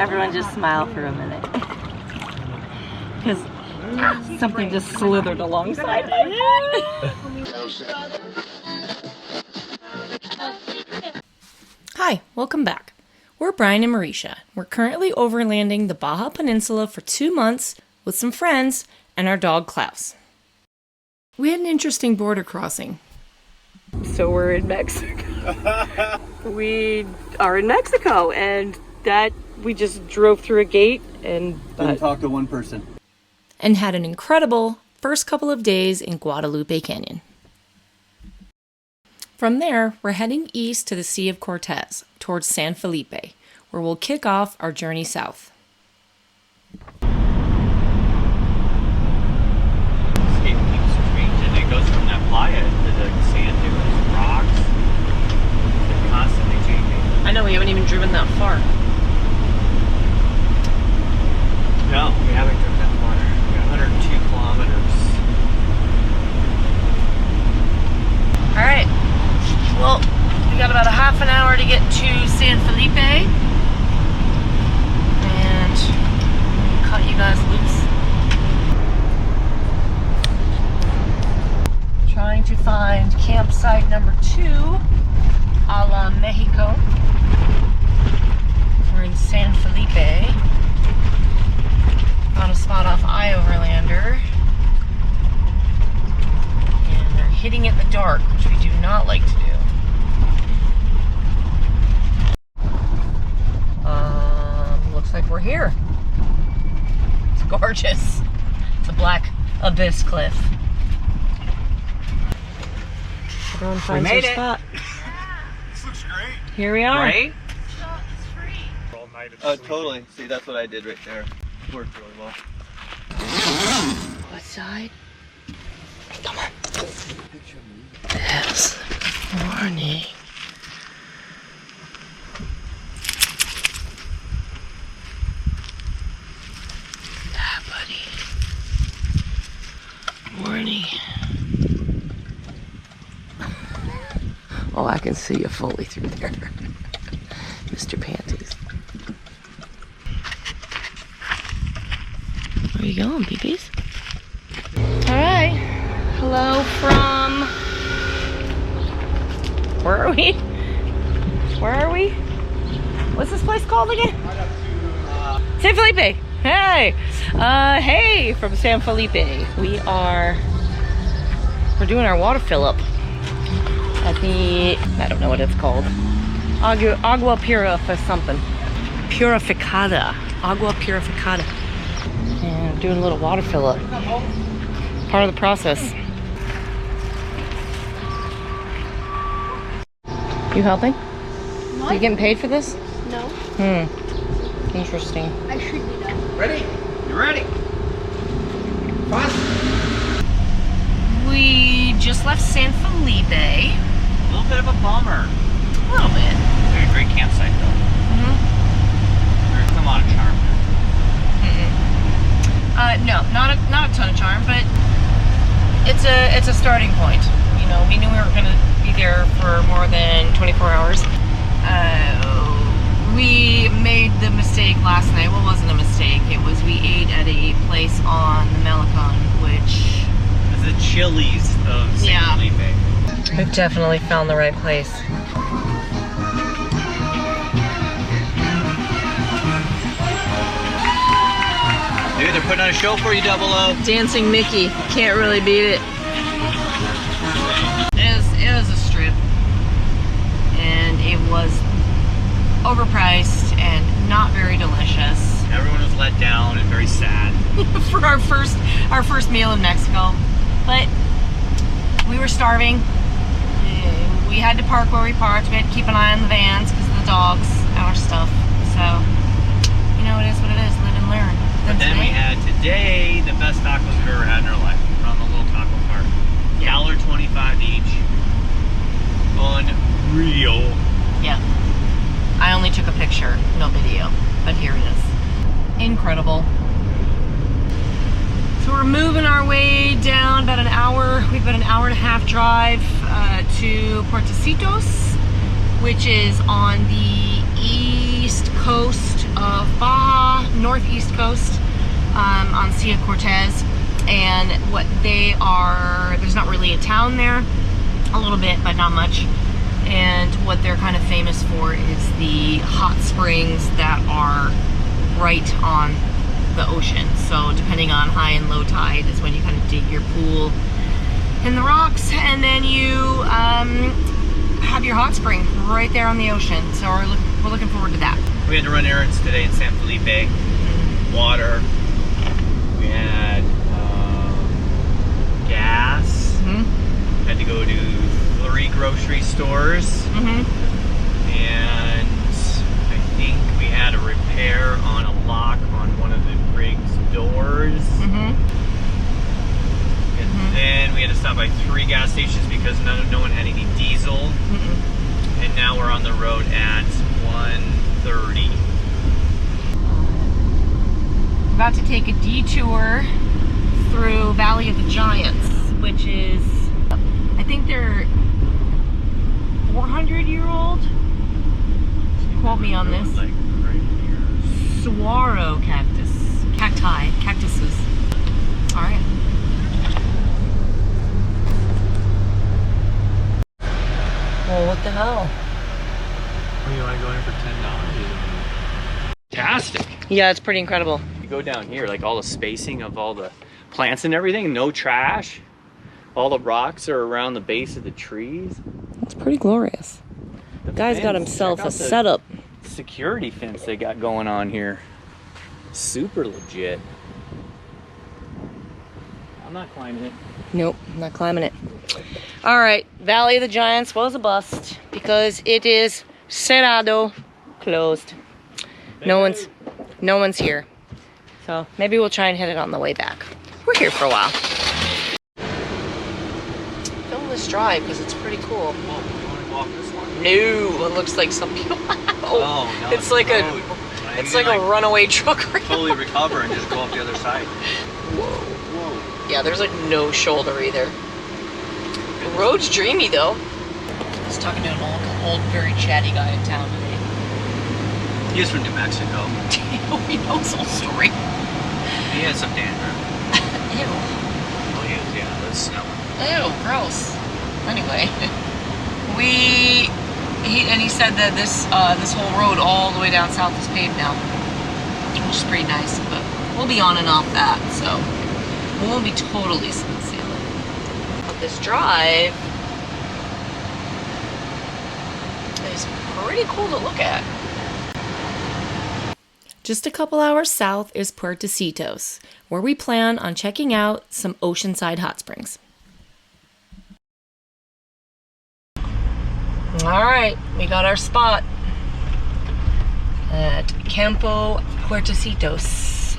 Everyone just smile for a minute. Because something just slithered alongside me. Hi, welcome back. We're Brian and Marisha. We're currently overlanding the Baja Peninsula for 2 months with some friends and our dog Klaus. We had an interesting border crossing. So we're in Mexico. We are in Mexico, and that we just drove through a gate and didn't talk to one person. And had an incredible first couple of days in Guadalupe Canyon. From there, we're heading east to the Sea of Cortez, towards San Felipe, where we'll kick off our journey south. Escape keeps changing. It goes from that playa to the sand dunes, rocks. They're constantly changing. I know, we haven't even driven that far. No, we haven't driven that far. We got 102 kilometers. All right. Well, we got about a half an hour to get to San Felipe. And cut you guys loose. Trying to find campsite number 2, a la Mexico. We're in San Felipe. Found a spot off Overlander. And they're hitting it in the dark, which we do not like to do. Looks like we're here. It's gorgeous. It's a black abyss cliff. Everyone finds made their it. spot. This looks great. Here we are. Right? All night at Oh, sleep. totally. See, that's what I did right there. Worked really well. What side? Come on. Yes. Morning. Ah, buddy. Morning. Oh, I can see you fully through there, Mr. Panties. Where you going, peepees? All right. Hello from... Where are we? Where are we? What's this place called again? San Felipe. Hey. Hey, from San Felipe. We're doing our water fill up at the, I don't know what it's called. Agua Purificada something. Purificada. Agua Purificada. And doing a little water fill up. Part of the process. You helping? What? You getting paid for this? No. Interesting. I should be done. Ready? You ready? Fast. We just left San Felipe. A little bit of a bummer. A little bit. Very great campsite though. There's a lot of charm there. No, not a ton of charm, but it's a starting point. You know, we knew we were gonna be there for more than 24 hours. We made the mistake last night. Well, it wasn't a mistake. It was we ate at a place on the Malecon, which It's the Chili's of San Felipe. we've definitely found the right place. Dude, they're putting on a show for you, 00. Dancing Mickey, can't really beat it. It was a strip, and it was overpriced and not very delicious. Everyone was let down and very sad. For our first meal in Mexico, but we were starving. We had to park where we parked. We had to keep an eye on the vans because of the dogs and our stuff. So, you know, it is what it is. Live and learn. But then we had today the best tacos we've ever had in our life. We're on the little taco park. $1.25 each. Unreal. Yeah. I only took a picture, no video, but here it is. Incredible. So we're moving our way down about an hour. We've got an hour and a half drive to Puertecitos, which is on the east coast of Baja. northeast coast on Sea of Cortez, and what they are, there's not really a town there, a little bit, but not much. And what they're kind of famous for is the hot springs that are right on the ocean. So depending on high and low tide is when you kind of dig your pool in the rocks, and then you have your hot spring right there on the ocean. So we're looking forward to that. We had to run errands today in San Felipe. Water. We had gas. Had to go to 3 grocery stores. And I think we had a repair on a lock on one of the rig's doors. And then we had to stop by 3 gas stations because no one had any diesel. And now we're on the road at 1:30. About to take a detour through Valley of the Giants, which is, I think they're 400-year-old. Quote me on this. Like right here. Saguaro cactuses. All right. Well, what the hell? Well, you want to go in for $10? Fantastic. Yeah, it's pretty incredible. You go down here, like all the spacing of all the plants and everything, no trash. All the rocks are around the base of the trees. It's pretty glorious. The Guy's got fence, himself check a out the setup. security fence they got going on here. Super legit. I'm not climbing it. Nope, I'm not climbing it. All right, Valley of the Giants was a bust because it is cerrado, closed. No one's here. So maybe we'll try and hit it on the way back. We're here for a while. Film this drive because it's pretty cool. Oh, you want to walk this one? No, it looks like some people. Oh, no, it's like it's a runaway truck. Totally recover and just go up the other side. Whoa. Yeah, there's like no shoulder either. The road's dreamy though. I was talking to an old, very chatty guy in town today. He's from New Mexico. He knows the whole story. He had some dandruff. Ew. Oh, he was, yeah, it was snowing. Ew, gross. Anyway, he said that this whole road all the way down south is paved now, which is pretty nice. But we'll be on and off that, so we won't be totally smooth sailing. But this drive is pretty cool to look at. Just a couple hours south is Puertecitos, where we plan on checking out some oceanside hot springs. All right, we got our spot at Campo Puertecitos.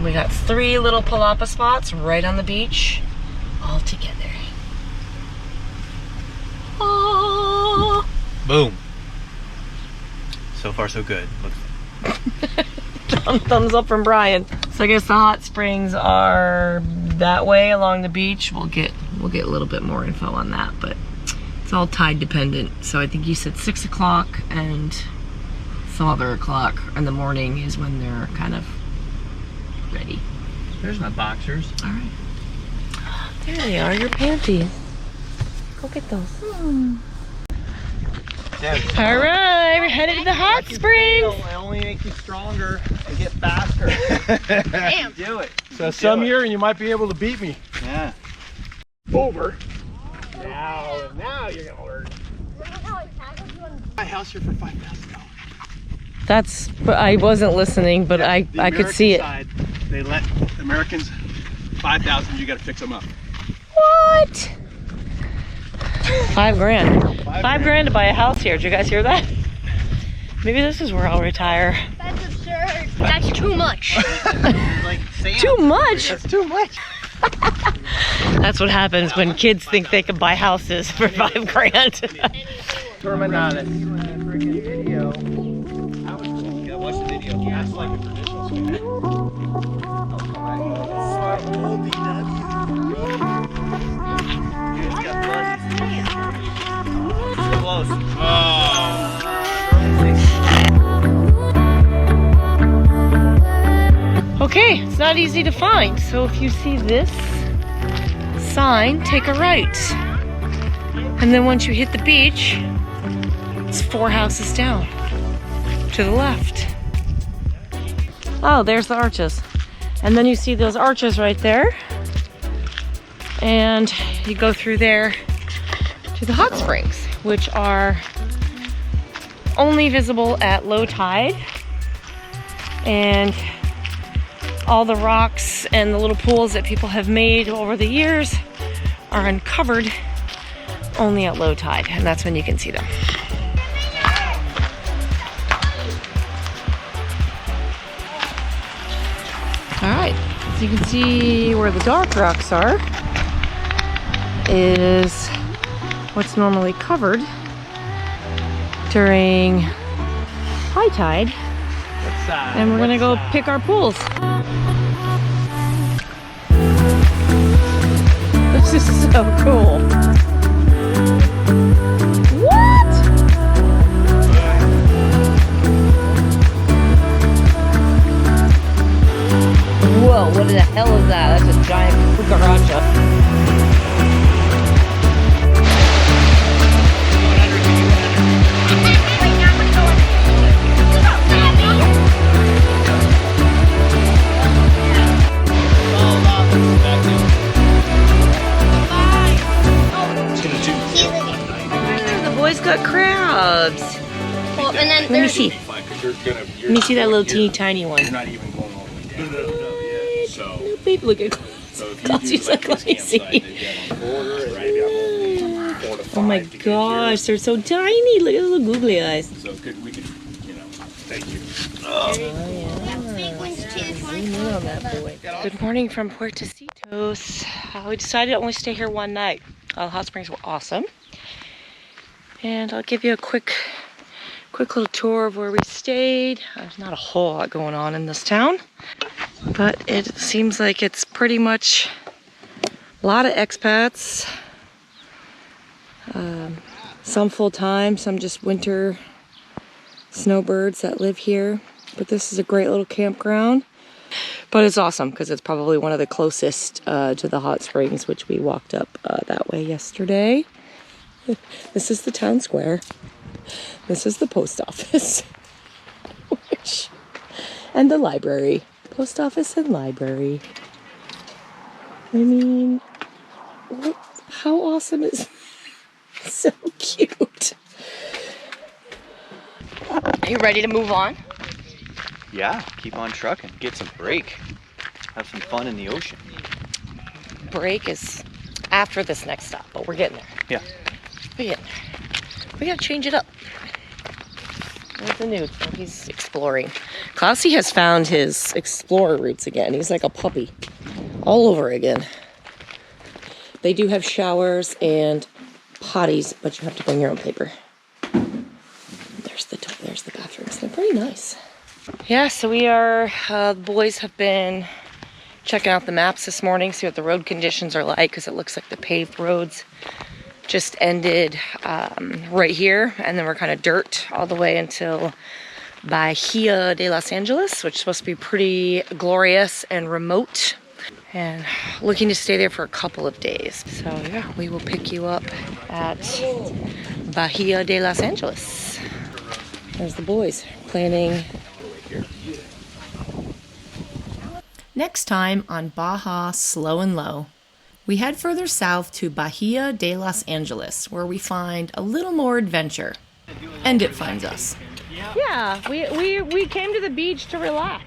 We got 3 little palapa spots right on the beach, all together. Oh. Boom. So far, so good. Thumbs up from Brian. So I guess the hot springs are that way along the beach. We'll get a little bit more info on that, but it's all tide dependent. So I think you said 6 o'clock and some other o'clock in the morning is when they're kind of ready. There's my boxers. All right. There they are, your panties. Go get those. All right, we're headed to the hot springs. I only make you stronger and get faster. Damn. Do it. So some year and you might be able to beat me. Yeah. Over. Now you're gonna learn. My house here for $5,000. That's, I wasn't listeing, but I could see it. Side, they let Americans $5,000. You got to fix them up. What? $5 grand. $5 grand to buy a house here. Did you guys hear that? Maybe this is where I'll retire. That's absurd. That's too much. Like sand. Too much? That's too much. That's what happens when kids think they can buy houses for $5 grand. Terminales. Video. Yeah, watch the video. That's like a traditional swing. Close. Oh. Okay, it's not easy to find. So if you see this sign, take a right. And then once you hit the beach, it's 4 houses down to the left. Oh, there's the arches. And then you see those arches right there. And you go through there to the hot springs, which are only visible at low tide. And all the rocks and the little pools that people have made over the years are uncovered only at low tide, and that's when you can see them. All right, so you can see where the dark rocks are is what's normally covered during high tide. And we're gonna go pick our pools. This is so cool. What? Whoa, what the hell is that? That's a giant cucaracha. Boys got crabs. Well, and then Let me see. Let me see that little teeny tiny one. You're not even going all the way down. So, No, babe, look at Clancy's like, let me see. Oh my gosh, they're so tiny. Look at the little googly eyes. So we could, thank you. big ones too. Zoom in on that boy. Good morning from Puertecitos. We decided to only stay here one night. The hot springs were awesome. And I'll give you a quick little tour of where we stayed. There's not a whole lot going on in this town, but it seems like it's pretty much a lot of expats. Some full-time, some just winter snowbirds that live here. But this is a great little campground. But it's awesome because it's probably one of the closest to the hot springs, which we walked up that way yesterday. This is the town square. This is the post office. And the library. Post office and library. I mean, how awesome is that? So cute. Are you ready to move on? Yeah, keep on trucking. Get some break. Have some fun in the ocean. Break is after this next stop, but we're getting there. Yeah. We're getting there. We gotta change it up. What's the news? Oh, he's exploring. Klausy has found his explorer roots again. He's like a puppy. All over again. They do have showers and potties, but you have to bring your own paper. There's the bathrooms. They're pretty nice. Yeah, so we are, the boys have been checking out the maps this morning, see what the road conditions are like, because it looks like the paved roads just ended right here, and then we're kind of dirt all the way until Bahia de Los Angeles, which is supposed to be pretty glorious and remote, and looking to stay there for a couple of days. So yeah, we will pick you up at Bahia de Los Angeles. There's the boys planning. Next time on Baja Slow and Low, we head further south to Bahia de Los Angeles, where we find a little more adventure. And it finds us. Yeah, we came to the beach to relax.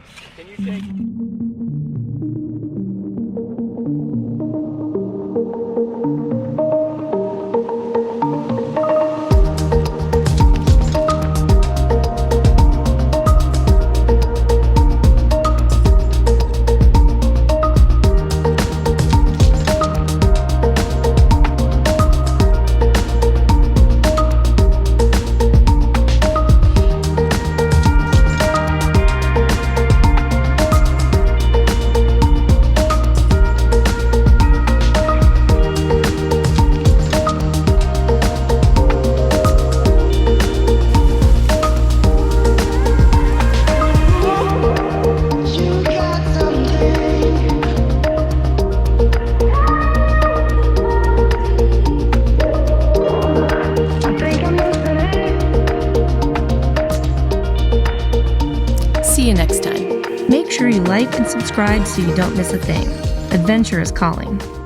sure you like and subscribe so you don't miss a thing. Adventure is calling.